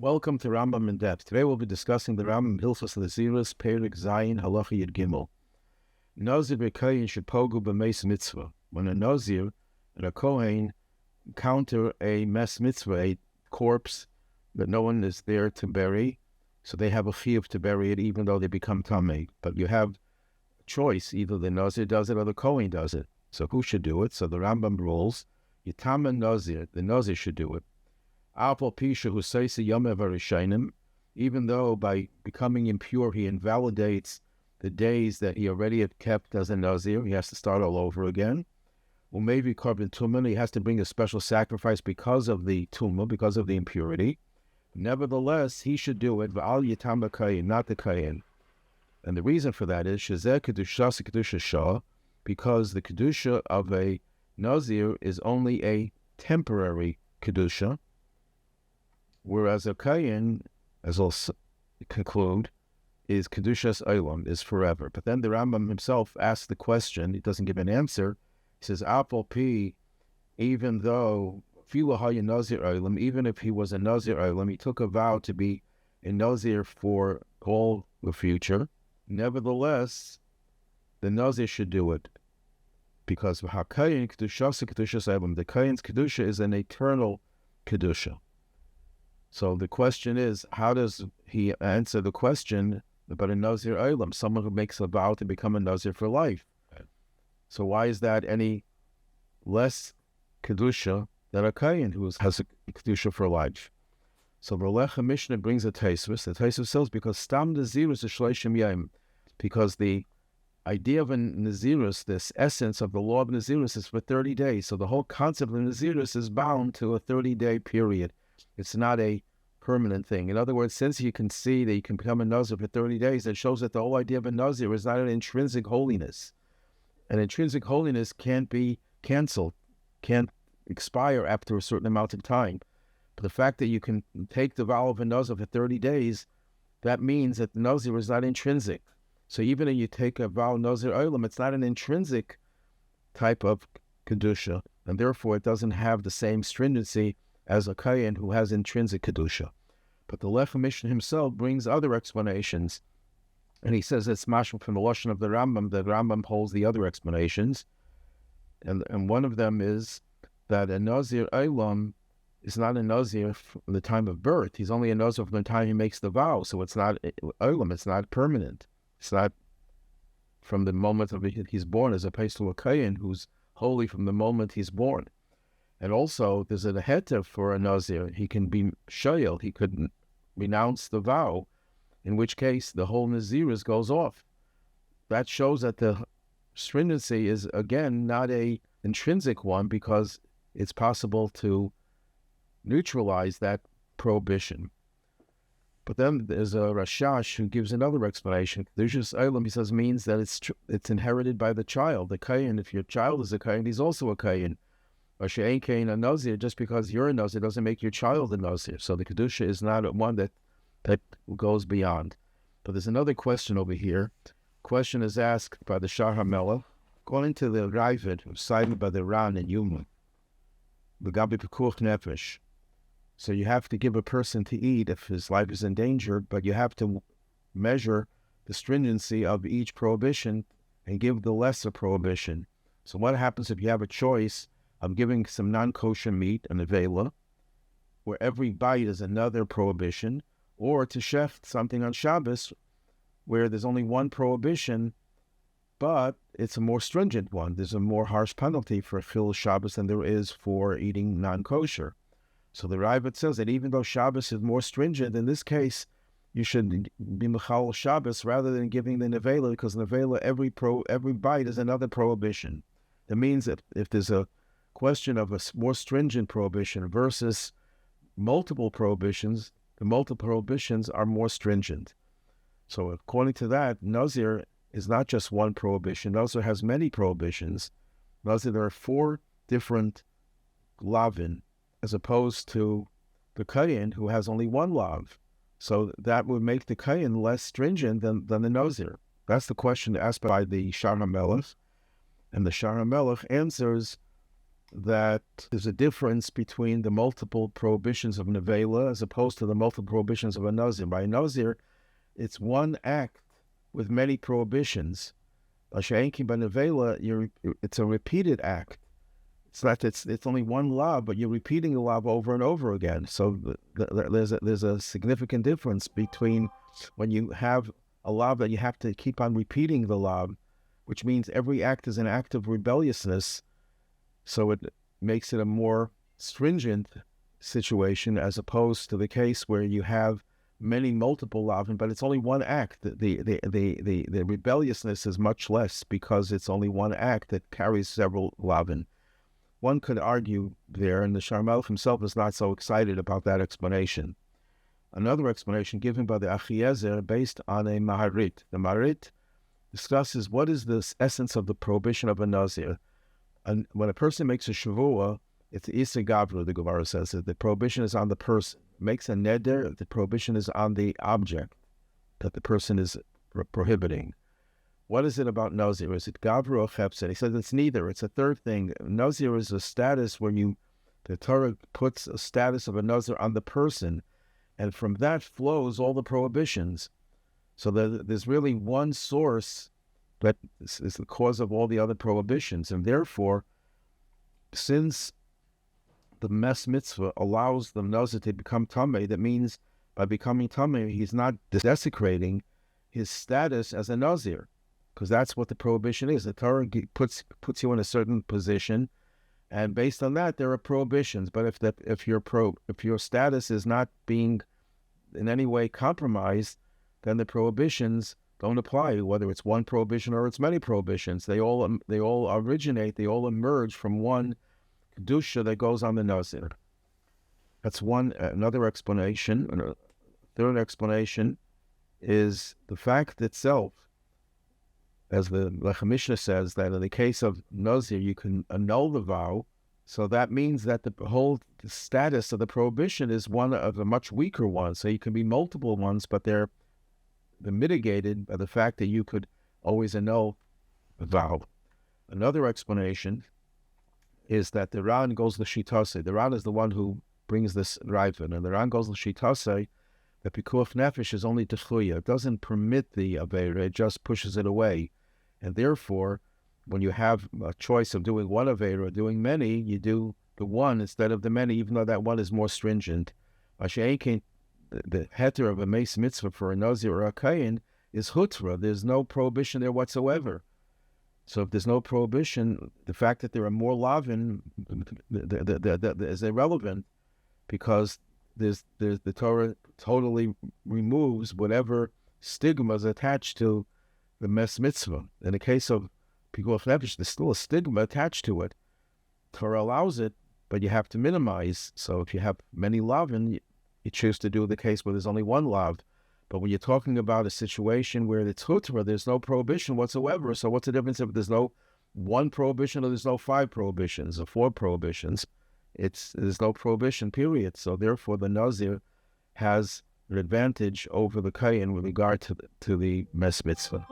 Welcome to Rambam in Depth. Today we'll be discussing the Rambam Hilchos Nezirus, Perek, Zayin, Halacha, Gimmel. Nazir v'Kohein shepogu b'Meis Mitzvah. When a Nazir and a Kohein encounter a Meis Mitzvah, a corpse that no one is there to bury, so they have a chiyuv to bury it even though they become Tamei. But you have a choice, either the Nazir does it or the Kohein does it. So who should do it? So the Rambam rules, Yitama Nazir, the Nazir should do it. Even though by becoming impure he invalidates the days that he already had kept as a Nazir, he has to start all over again. Or maybe Korban Tumah, he has to bring a special sacrifice because of the Tumah, because of the impurity. Nevertheless, he should do it, not the Kohein. And the reason for that is Kedushas Sha'ah, because the Kedusha of a Nazir is only a temporary Kedusha, whereas a Kohein, as I'll conclude, is Kedushas Olam, is forever. But then the Rambam himself asks the question, he doesn't give an answer. He says, Apol Pi, even though, Nazir Olam, even if he was a Nazir Olam, he took a vow to be a Nazir for all the future, nevertheless, the Nazir should do it. Because the Kohein's Kedusha is an eternal Kedusha. So the question is, how does he answer the question about a Nazir Olam, someone who makes a vow to become a Nazir for life? So why is that any less Kedusha than a Kohen who has a Kedusha for life? So the Lechem Mishneh brings a Tosafos. The Tosafos says because Stam Nezirus is Shleishim Yom, because the idea of a Nezirus, this essence of the law of Nezirus, is for 30 days. So the whole concept of Nezirus is bound to a 30-day period. It's not a permanent thing. In other words, since you can see that you can become a Nazir for 30 days, it shows that the whole idea of a Nazir is not an intrinsic holiness. An intrinsic holiness can't be canceled, can't expire after a certain amount of time. But the fact that you can take the vow of a Nazir for 30 days, that means that the Nazir is not intrinsic. So even if you take a vow Nazir Olam, it's not an intrinsic type of Kedusha, and therefore it doesn't have the same stringency as a Kohen who has intrinsic Kedusha. But the Lechem Mishneh himself brings other explanations, and he says it's mashma from the Lashon of the Rambam, that Rambam holds the other explanations, and one of them is that a Nazir Olam is not a Nazir from the time of birth. He's only a Nazir from the time he makes the vow, so it's not Olam, it's not permanent. It's not from the moment of he's born, as opposed to a Kohen who's holy from the moment he's born. And also, there's a heter for a Nazir. He can be shoyel, he could renounce the vow, in which case the whole Nezirus goes off. That shows that the stringency is, again, not a intrinsic one, because it's possible to neutralize that prohibition. But then there's a Rashash who gives another explanation. Kedushas Olam, he says, means that it's inherited by the child. The Kohen, if your child is a Kohen, he's also a Kohen. Or she'ein kein a Nazir, just because you're a Nazir doesn't make your child a Nazir. So the Kedusha is not one that goes beyond. But there's another question over here. Question is asked by the Shaar HaMelech, according to the Ravin, who's cited by the Ran and Yuma, L'gabi pekuach nefesh. So you have to give a person to eat if his life is endangered, but you have to measure the stringency of each prohibition and give the lesser prohibition. So what happens if you have a choice of giving some non-kosher meat, an avela, where every bite is another prohibition, or to shecht something on Shabbos, where there's only one prohibition, but it's a more stringent one. There's a more harsh penalty for chil Shabbos than there is for eating non-kosher. So the Ravid says that even though Shabbos is more stringent, in this case, you should be mechal Shabbos rather than giving the nevela, because nevela, every bite is another prohibition. That means that if there's a question of a more stringent prohibition versus multiple prohibitions, the multiple prohibitions are more stringent. So according to that, Nazir is not just one prohibition. Nazir has many prohibitions. Nazir, there are 4 different Lavin, as opposed to the Kohen who has only one lav. So that would make the Kohen less stringent than the Nazir. That's the question asked by the Shaar HaMelech. And the Shaar HaMelech answers that there's a difference between the multiple prohibitions of Nevela as opposed to the multiple prohibitions of a Nazir. By a Nazir, it's one act with many prohibitions. It's a repeated act. It's not. It's only one lav, but you're repeating the lav over and over again. So there's a significant difference between when you have a lav that you have to keep on repeating the lav, which means every act is an act of rebelliousness. So it makes it a more stringent situation as opposed to the case where you have many multiple lavin, but it's only one act. The rebelliousness is much less because it's only one act that carries several lavin. One could argue there, and the Shaar HaMelech himself is not so excited about that explanation. Another explanation given by the Achi'ezer based on a Maharit. The Maharit discusses what is the essence of the prohibition of a Nazir. And when a person makes a shavua, it's Isa Gavra, the Gemara says that the prohibition is on the person. Makes a neder, the prohibition is on the object that the person is prohibiting. What is it about Nazir? Is it Gavra or Chepset? He says it's neither. It's a third thing. Nazir is a status when the Torah puts a status of a Nazir on the person, and from that flows all the prohibitions. So there's really one source that is the cause of all the other prohibitions, and therefore, since the Meis Mitzvah allows the Nazir to become Tamei, that means by becoming Tamei, he's not desecrating his status as a Nazir, because that's what the prohibition is. The Torah puts you in a certain position, and based on that, there are prohibitions. But if your status is not being in any way compromised, then the prohibitions don't apply, whether it's one prohibition or it's many prohibitions. They all originate, they all emerge from one Kedusha that goes on the Nazir. That's another explanation. And a third explanation is the fact itself, as the Lechem Mishneh says, that in the case of Nazir, you can annul the vow. So that means that the whole status of the prohibition is one of a much weaker one. So you can be multiple ones, but they're mitigated by the fact that you could always annul the vow. Another explanation is that the Ran goes l'shitase. The Ran is the one who brings this Ravin, and the Ran goes l'shitase that pikuach nefesh is only techuya. It doesn't permit the avera, it just pushes it away. And therefore, when you have a choice of doing one avera or doing many, you do the one instead of the many, even though that one is more stringent. The heter of a Meis Mitzvah for a Nazir or a Kohen is hutra. There's no prohibition there whatsoever. So if there's no prohibition, the fact that there are more lavin is irrelevant, because the Torah totally removes whatever stigma is attached to the Meis Mitzvah. In the case of pikuach nefesh, there's still a stigma attached to it. Torah allows it, but you have to minimize. So if you have many lavin, you choose to do the case where there's only one lav. But when you're talking about a situation where it's hutra, there's no prohibition whatsoever. So what's the difference if there's no one prohibition or there's no 5 prohibitions or 4 prohibitions? There's no prohibition, period. So therefore, the Nazir has an advantage over the Kohen with regard to the Meis Mitzvah.